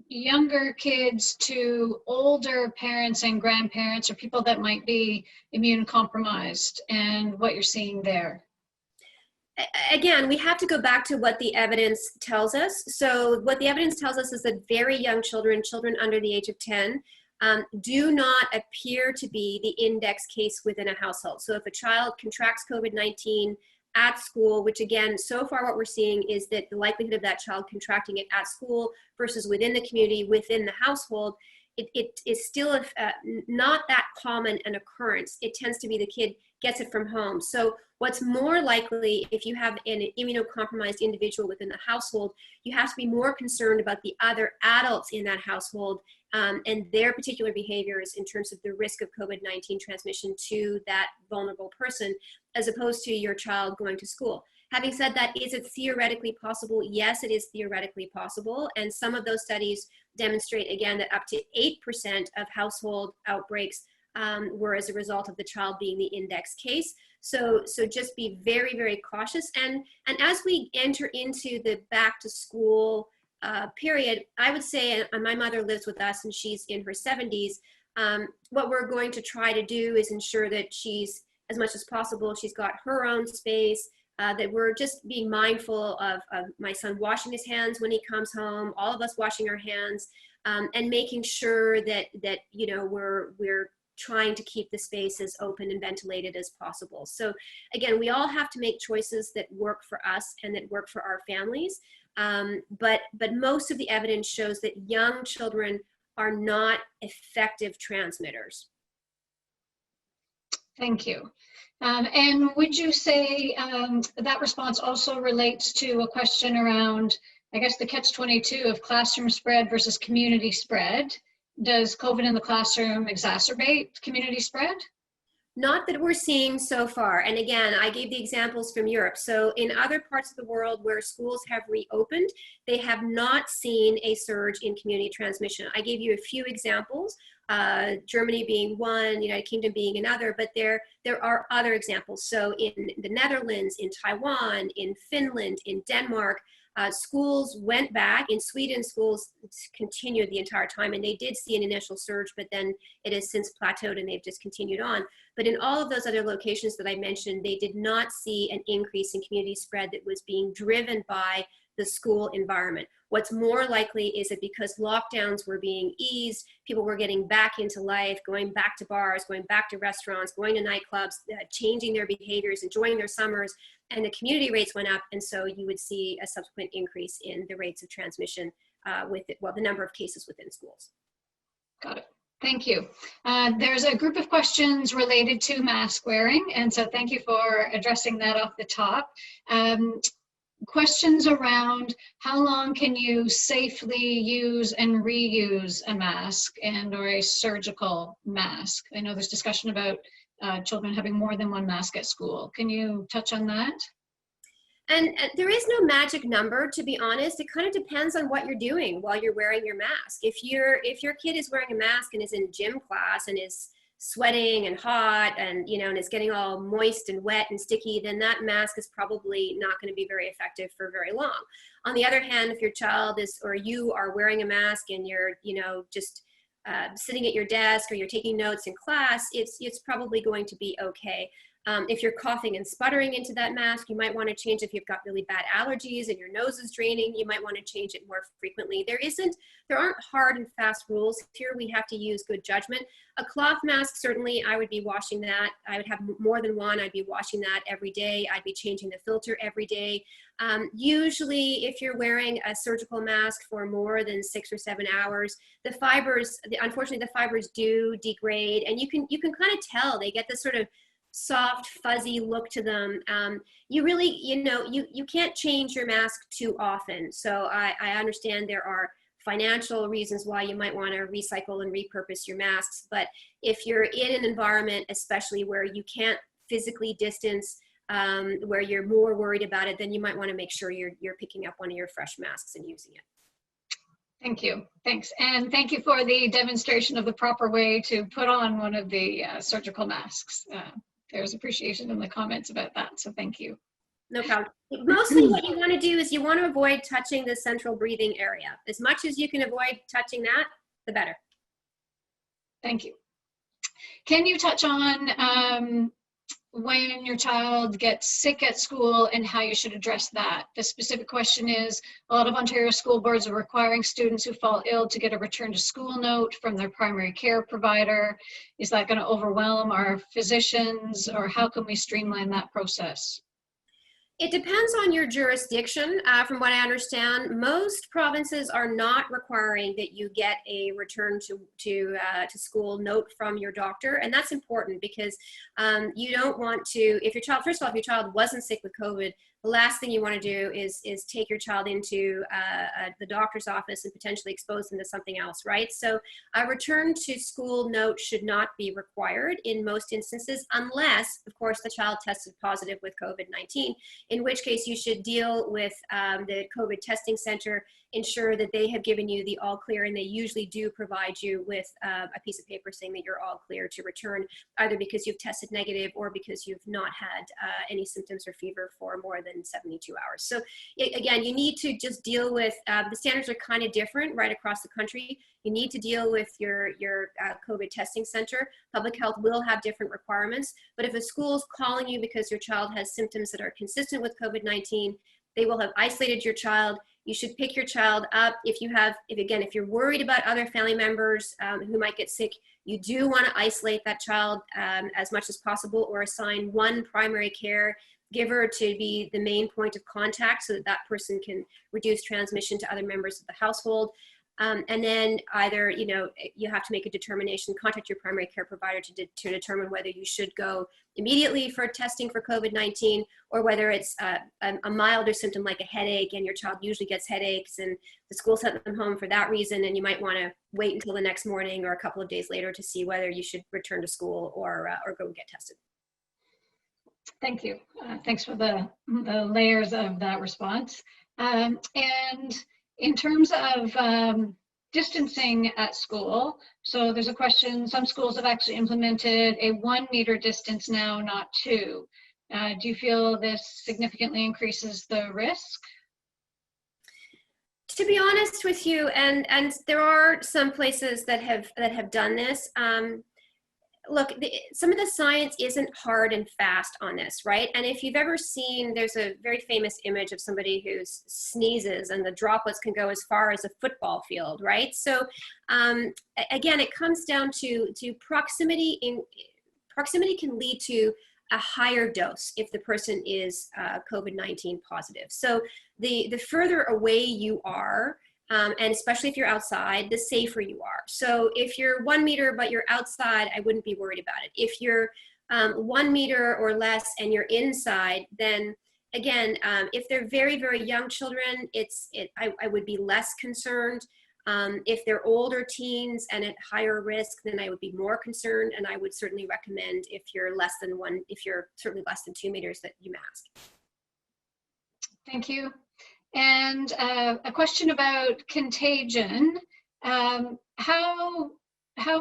younger kids to older parents and grandparents, or people that might be immune compromised, and what you're seeing there? Again, we have to go back to what the evidence tells us. So what the evidence tells us is that very young children under the age of 10, do not appear to be the index case within a household. So if a child contracts COVID-19 at school, which again, so far what we're seeing is that the likelihood of that child contracting it at school versus within the community, within the household, it is still not that common an occurrence. It tends to be the kid gets it from home. So what's more likely, if you have an immunocompromised individual within the household, you have to be more concerned about the other adults in that household and their particular behaviors in terms of the risk of COVID-19 transmission to that vulnerable person, as opposed to your child going to school. Having said that, is it theoretically possible? Yes, it is theoretically possible. And some of those studies demonstrate, again, that up to 8% of household outbreaks were as a result of the child being the index case. So just be very, very cautious. And as we enter into the back to school period, I would say, and my mother lives with us and she's in her 70s, what we're going to try to do is ensure that she's, as much as possible, she's got her own space, that we're just being mindful of my son washing his hands when he comes home, all of us washing our hands, and making sure that you know, we're trying to keep the space as open and ventilated as possible. So again, we all have to make choices that work for us and that work for our families. But most of the evidence shows that young children are not effective transmitters. Thank you. And would you say that response also relates to a question around, I guess, the catch-22 of classroom spread versus community spread? Does COVID in the classroom exacerbate community spread? Not that we're seeing so far. And again, I gave the examples from Europe. So in other parts of the world where schools have reopened, they have not seen a surge in community transmission. I gave you a few examples, Germany being one, United Kingdom being another, but there are other examples. So in the Netherlands, in Taiwan, in Finland, in Denmark, schools went back. In Sweden, schools continued the entire time, and they did see an initial surge, but then it has since plateaued and they've just continued on. But in all of those other locations that I mentioned, they did not see an increase in community spread that was being driven by the school environment. What's more likely is that because lockdowns were being eased, people were getting back into life, going back to bars, going back to restaurants, going to nightclubs, changing their behaviors, enjoying their summers, and the community rates went up, and so you would see a subsequent increase in the rates of transmission the number of cases within schools. Got it. Thank you. There's a group of questions related to mask wearing, and so thank you for addressing that off the top. Questions around how long can you safely use and reuse a mask and or a surgical mask? I know there's discussion about children having more than one mask at school. Can you touch on that? And there is no magic number, to be honest. It kind of depends on what you're doing while you're wearing your mask. If your kid is wearing a mask and is in gym class and is sweating and hot and and it's getting all moist and wet and sticky, then that mask is probably not going to be very effective for very long. On the other hand, if your child is, or you are wearing a mask and you're just sitting at your desk or you're taking notes in class, it's probably going to be okay. If you're coughing and sputtering into that mask, you might want to change. If you've got really bad allergies and your nose is draining, you might want to change it more frequently. There aren't hard and fast rules here. We have to use good judgment. A cloth mask, certainly I would be washing that. I would have more than one. I'd be washing that every day. I'd be changing the filter every day. Usually if you're wearing a surgical mask for more than 6 or 7 hours, the fibers, unfortunately the fibers do degrade, and you can kind of tell they get this sort of soft, fuzzy look to them. You really, you can't change your mask too often. So I understand there are financial reasons why you might want to recycle and repurpose your masks. But if you're in an environment, especially where you can't physically distance, where you're more worried about it, then you might want to make sure you're picking up one of your fresh masks and using it. Thank you. Thanks. And thank you for the demonstration of the proper way to put on one of the surgical masks. There's appreciation in the comments about that, so thank you. No problem. Mostly what you want to do is you want to avoid touching the central breathing area. As much as you can avoid touching that, the better. Thank you. Can you touch on when your child gets sick at school and how you should address that? The specific question is, a lot of Ontario school boards are requiring students who fall ill to get a return to school note from their primary care provider. Is that going to overwhelm our physicians, or how can we streamline that process? It depends on your jurisdiction. From what I understand, most provinces are not requiring that you get a return to school note from your doctor, and that's important because you don't want to. If your child, first of all, if your child wasn't sick with COVID, the last thing you want to do is take your child into the doctor's office and potentially expose them to something else, right? So a return to school note should not be required in most instances, unless, of course, the child tested positive with COVID-19, in which case you should deal with the COVID testing center, ensure that they have given you the all clear, and they usually do provide you with a piece of paper saying that you're all clear to return, either because you've tested negative or because you've not had any symptoms or fever for more than 72 hours. So again, you need to just deal with, the standards are kind of different right across the country. You need to deal with your COVID testing center. Public health will have different requirements, but if a school is calling you because your child has symptoms that are consistent with COVID-19, they will have isolated your child. You should pick your child up. If you're worried about other family members who might get sick, you do want to isolate that child as much as possible, or assign one primary care giver to be the main point of contact so that that person can reduce transmission to other members of the household. And then either, you have to make a determination, contact your primary care provider to determine whether you should go immediately for testing for COVID-19, or whether it's a milder symptom like a headache, and your child usually gets headaches and the school sent them home for that reason, and you might want to wait until the next morning or a couple of days later to see whether you should return to school or go and get tested. Thank you. Thanks for the layers of that response. And in terms of distancing at school, so there's a question, some schools have actually implemented a 1 meter distance now, not 2. Do you feel this significantly increases the risk? To be honest with you, and there are some places that have done this. Look, some of the science isn't hard and fast on this, right? And if you've ever seen, there's a very famous image of somebody who sneezes and the droplets can go as far as a football field, right? So again, it comes down to proximity. Proximity can lead to a higher dose if the person is COVID-19 positive. So the further away you are, and especially if you're outside, the safer you are. So if you're 1 meter but you're outside, I wouldn't be worried about it. If you're 1 meter or less and you're inside, then again, if they're very, very young children, I would be less concerned. If they're older teens and at higher risk, then I would be more concerned, and I would certainly recommend, if you're certainly less than 2 meters, that you mask. Thank you. And a question about contagion. How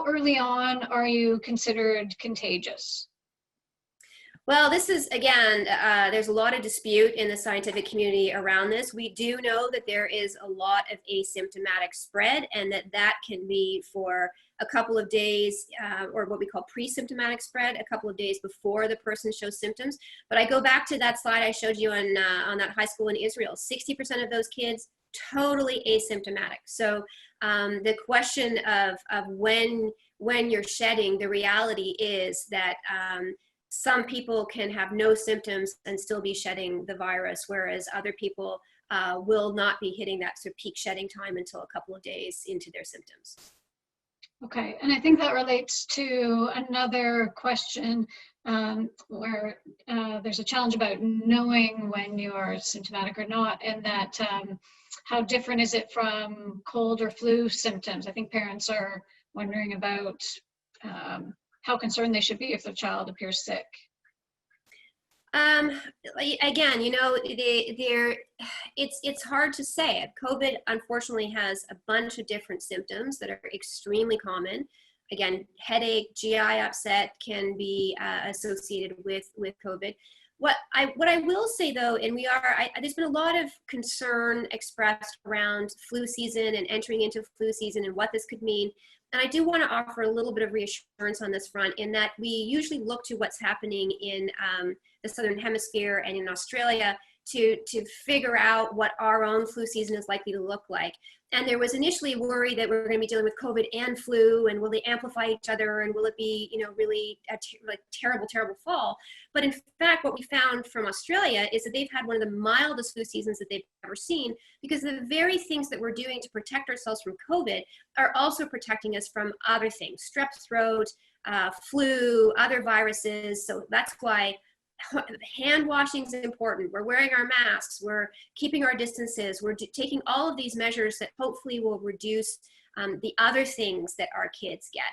early on are you considered contagious? Well, this is, again, there's a lot of dispute in the scientific community around this. We do know that there is a lot of asymptomatic spread, and that can be for a couple of days, or what we call pre-symptomatic spread, a couple of days before the person shows symptoms. But I go back to that slide I showed you on that high school in Israel. 60% of those kids totally asymptomatic. So the question of when you're shedding, the reality is that some people can have no symptoms and still be shedding the virus, whereas other people will not be hitting that sort of peak shedding time until a couple of days into their symptoms. Okay, and I think that relates to another question where there's a challenge about knowing when you are symptomatic or not, and that how different is it from cold or flu symptoms? I think parents are wondering about how concerned they should be if their child appears sick. Again, it's hard to say. COVID unfortunately has a bunch of different symptoms that are extremely common. Again, headache, GI upset can be associated with COVID. What I will say though, and there's been a lot of concern expressed around flu season and entering into flu season and what this could mean. And I do want to offer a little bit of reassurance on this front, in that we usually look to what's happening in the Southern Hemisphere and in Australia to figure out what our own flu season is likely to look like. And there was initially worry that we're going to be dealing with COVID and flu, and will they amplify each other, and will it be, really a terrible, terrible fall? But in fact, what we found from Australia is that they've had one of the mildest flu seasons that they've ever seen, because the very things that we're doing to protect ourselves from COVID are also protecting us from other things, strep throat, flu, other viruses. So that's why, hand washing is important. We're wearing our masks. We're keeping our distances. We're taking all of these measures that hopefully will reduce the other things that our kids get.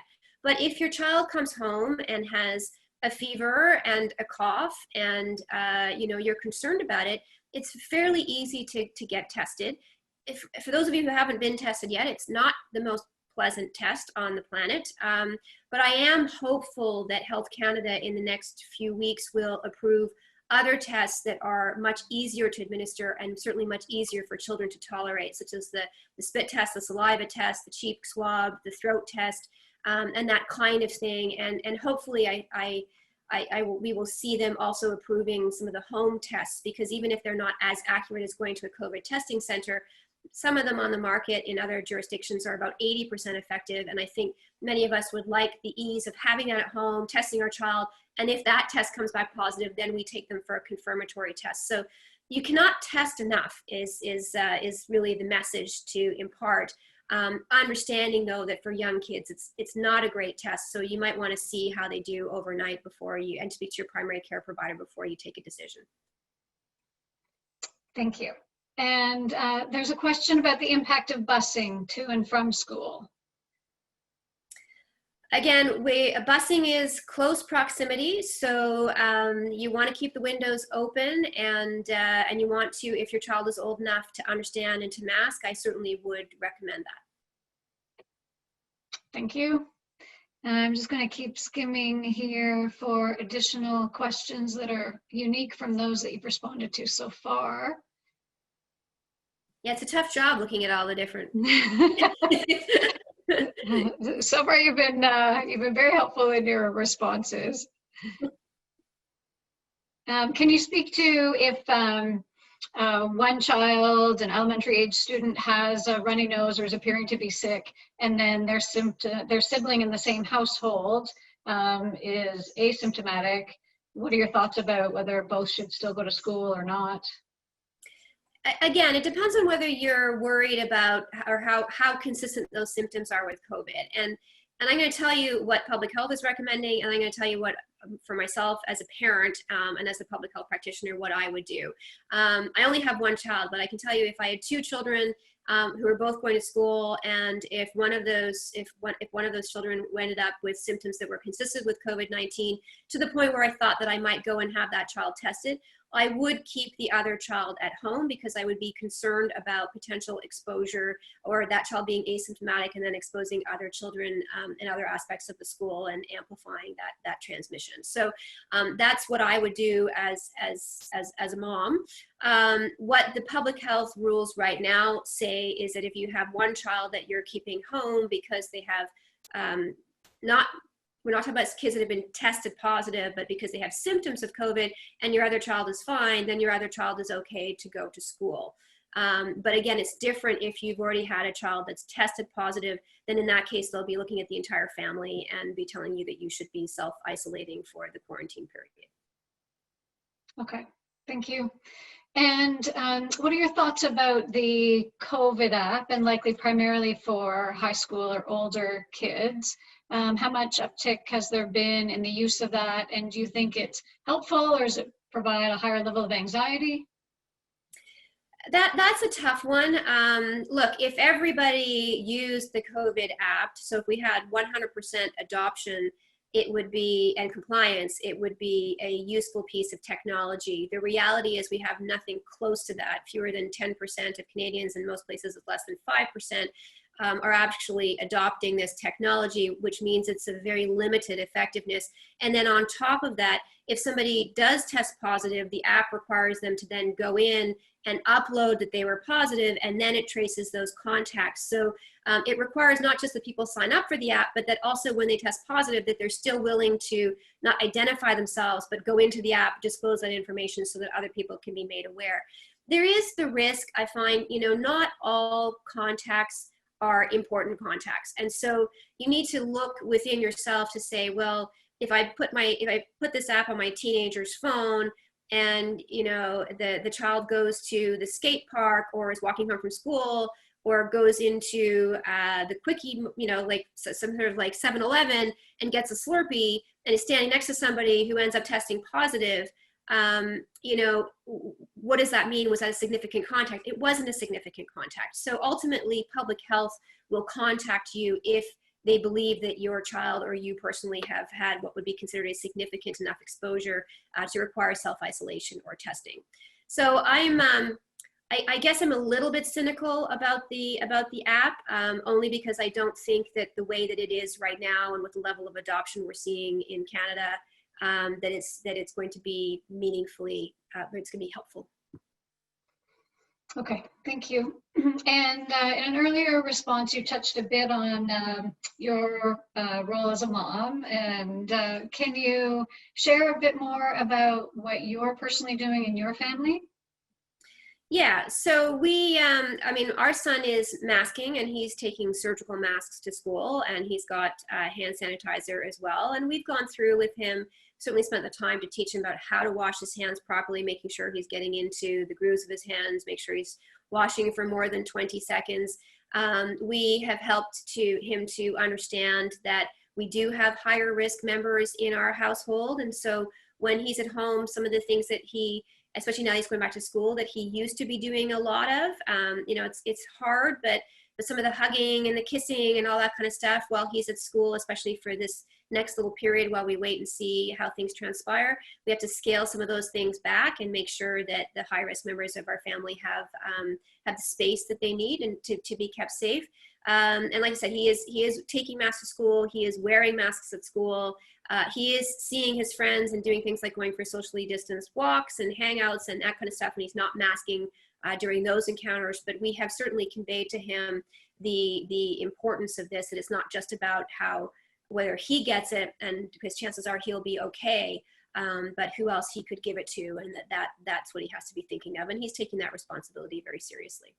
But if your child comes home and has a fever and a cough and you're concerned about it, it's fairly easy to get tested. For those of you who haven't been tested yet, it's not the most pleasant test on the planet. But I am hopeful that Health Canada in the next few weeks will approve other tests that are much easier to administer and certainly much easier for children to tolerate, such as the spit test, the saliva test, the cheek swab, the throat test, and that kind of thing. And hopefully we will see them also approving some of the home tests, because even if they're not as accurate as going to a COVID testing center, some of them on the market in other jurisdictions are about 80% effective. And I think many of us would like the ease of having that at home, testing our child. And if that test comes back positive, then we take them for a confirmatory test. So you cannot test enough is really the message to impart. Understanding though that for young kids, it's not a great test. So you might want to see how they do overnight and speak to your primary care provider before you take a decision. Thank you. And there's a question about the impact of busing to and from school. Again, busing is close proximity, so you want to keep the windows open, and you want to, if your child is old enough to understand and to mask, I certainly would recommend that. Thank you. I'm just going to keep skimming here for additional questions that are unique from those that you've responded to so far. Yeah, it's a tough job looking at all the different. So far, you've been very helpful in your responses. Can you speak to if one child, an elementary age student, has a runny nose or is appearing to be sick, and then their sibling in the same household is asymptomatic? What are your thoughts about whether both should still go to school or not? Again, it depends on whether you're worried about or how consistent those symptoms are with COVID. And I'm going to tell you what public health is recommending, and I'm going to tell you what, for myself as a parent and as a public health practitioner, what I would do. I only have one child, but I can tell you if I had two children who are both going to school, and if one of those children ended up with symptoms that were consistent with COVID-19 to the point where I thought that I might go and have that child tested, I would keep the other child at home, because I would be concerned about potential exposure or that child being asymptomatic and then exposing other children in other aspects of the school and amplifying that transmission. So that's what I would do as a mom. What the public health rules right now say is that if you have one child that you're keeping home because they have we're not talking about kids that have been tested positive, but because they have symptoms of COVID and your other child is fine, then your other child is okay to go to school. But again, it's different if you've already had a child that's tested positive. Then in that case, they'll be looking at the entire family and be telling you that you should be self-isolating for the quarantine period. Okay, thank you. And what are your thoughts about the COVID app, and likely primarily for high school or older kids? How much uptick has there been in the use of that? And do you think it's helpful, or does it provide a higher level of anxiety? That's a tough one. Look, if everybody used the COVID app, so if we had 100% adoption, it would be, and compliance, it would be a useful piece of technology. The reality is we have nothing close to that. Fewer than 10% of Canadians, in most places it's less than 5%, are actually adopting this technology, which means it's a very limited effectiveness. And then on top of that, if somebody does test positive, the app requires them to then go in and upload that they were positive, and then it traces those contacts. So it requires not just that people sign up for the app, but that also when they test positive, that they're still willing to not identify themselves, but go into the app, disclose that information so that other people can be made aware. There is the risk, I find, not all contacts are important contacts. And so you need to look within yourself to say, well, if I put this app on my teenager's phone, and the child goes to the skate park or is walking home from school or goes into the quickie, like some sort of like 7-Eleven and gets a Slurpee and is standing next to somebody who ends up testing positive, you know, what does that mean? Was that a significant contact? It wasn't a significant contact. So ultimately, public health will contact you if they believe that your child or you personally have had what would be considered a significant enough exposure to require self-isolation or testing. So I guess I'm a little bit cynical about the app, only because I don't think that the way that it is right now and with the level of adoption we're seeing in Canada, that it's going to be meaningfully, it's going to be helpful. Okay, thank you. And in an earlier response, you touched a bit on your role as a mom. And can you share a bit more about what you're personally doing in your family? Yeah, so we, I mean, our son is masking and he's taking surgical masks to school, and he's got hand sanitizer as well. And we've gone through with him, certainly spent the time to teach him about how to wash his hands properly, making sure he's getting into the grooves of his hands, make sure he's washing for more than 20 seconds. We have helped him to understand that we do have higher risk members in our household. And so when he's at home, some of the things that he, especially now he's going back to school, that he used to be doing a lot of. You know, it's hard, but some of the hugging and the kissing and all that kind of stuff while he's at school, especially for this next little period while we wait and see how things transpire, we have to scale some of those things back and make sure that the high-risk members of our family have the space that they need and to be kept safe. And like I said, he is taking masks to school. He is wearing masks at school. He is seeing his friends and doing things like going for socially distanced walks and hangouts and that kind of stuff, and he's not masking during those encounters. But we have certainly conveyed to him the importance of this, that it's not just about whether he gets it, and because chances are he'll be okay, but who else he could give it to, and that's what he has to be thinking of, and he's taking that responsibility very seriously.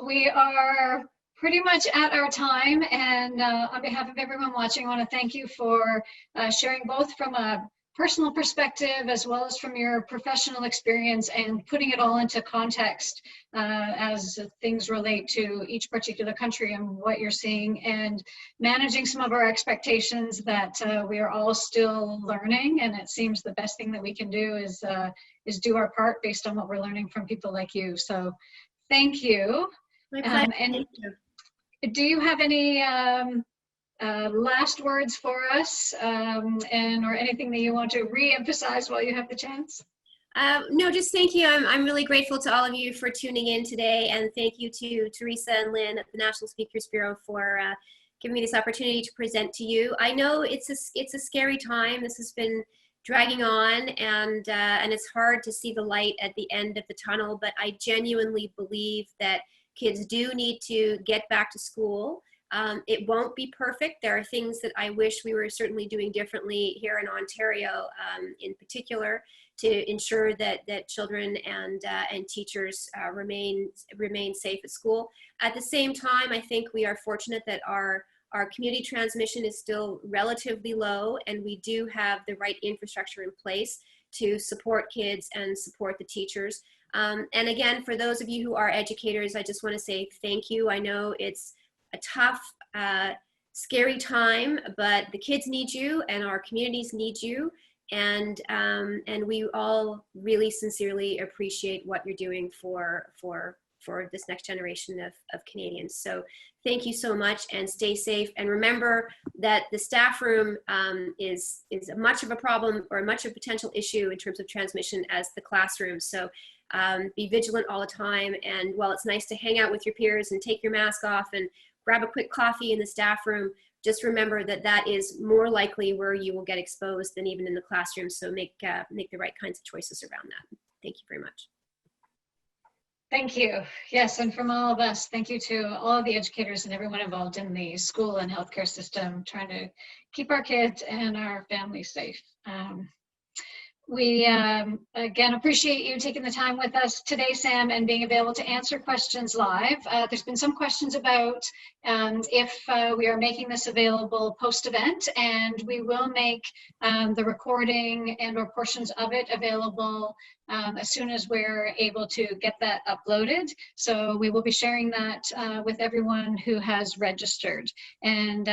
We are pretty much at our time, and on behalf of everyone watching, I want to thank you for sharing both from a personal perspective as well as from your professional experience and putting it all into context as things relate to each particular country and what you're seeing, and managing some of our expectations that we are all still learning. And it seems the best thing that we can do is do our part based on what we're learning from people like you. So thank you. My pleasure. And thank you. Do you have any last words for us, or anything that you want to re-emphasize while you have the chance? No, just thank you. I'm really grateful to all of you for tuning in today, and thank you to Teresa and Lynn at the National Speakers Bureau for giving me this opportunity to present to you. I know it's a scary time. This has been dragging on, and it's hard to see the light at the end of the tunnel, but I genuinely believe that kids do need to get back to school. It won't be perfect. There are things that I wish we were certainly doing differently here in Ontario, in particular, to ensure that children and teachers remain safe at school. At the same time, I think we are fortunate that our community transmission is still relatively low, and we do have the right infrastructure in place to support kids and support the teachers. And again, for those of you who are educators, I just want to say thank you. I know it's a tough, scary time, but the kids need you and our communities need you. And we all really sincerely appreciate what you're doing for this next generation of Canadians. So thank you so much, and stay safe. And remember that the staff room is as much of a problem or much of a potential issue in terms of transmission as the classroom. So be vigilant all the time. And while it's nice to hang out with your peers and take your mask off and grab a quick coffee in the staff room, just remember that is more likely where you will get exposed than even in the classroom. So make the right kinds of choices around that. Thank you very much. Thank you. Yes, and from all of us, thank you to all of the educators and everyone involved in the school and healthcare system, trying to keep our kids and our families safe. We again appreciate you taking the time with us today, Sam, and being available to answer questions live. There's been some questions about if we are making this available post-event, and we will make the recording and or portions of it available as soon as we're able to get that uploaded. So we will be sharing that with everyone who has registered. And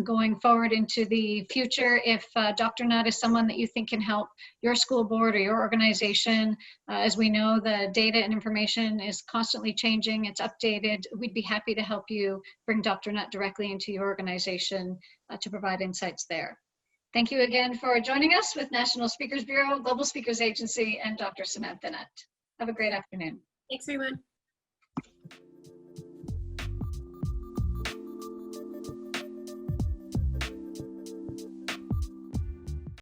going forward into the future, if Dr. Nutt is someone that you think can help your school board or your organization, as we know, the data and information is constantly changing, it's updated, we'd be happy to help you bring Dr. Nutt directly into your organization to provide insights there. Thank you again for joining us with National Speakers Bureau, Global Speakers Agency, and Dr. Samantha Nutt. Have a great afternoon. Thanks, everyone.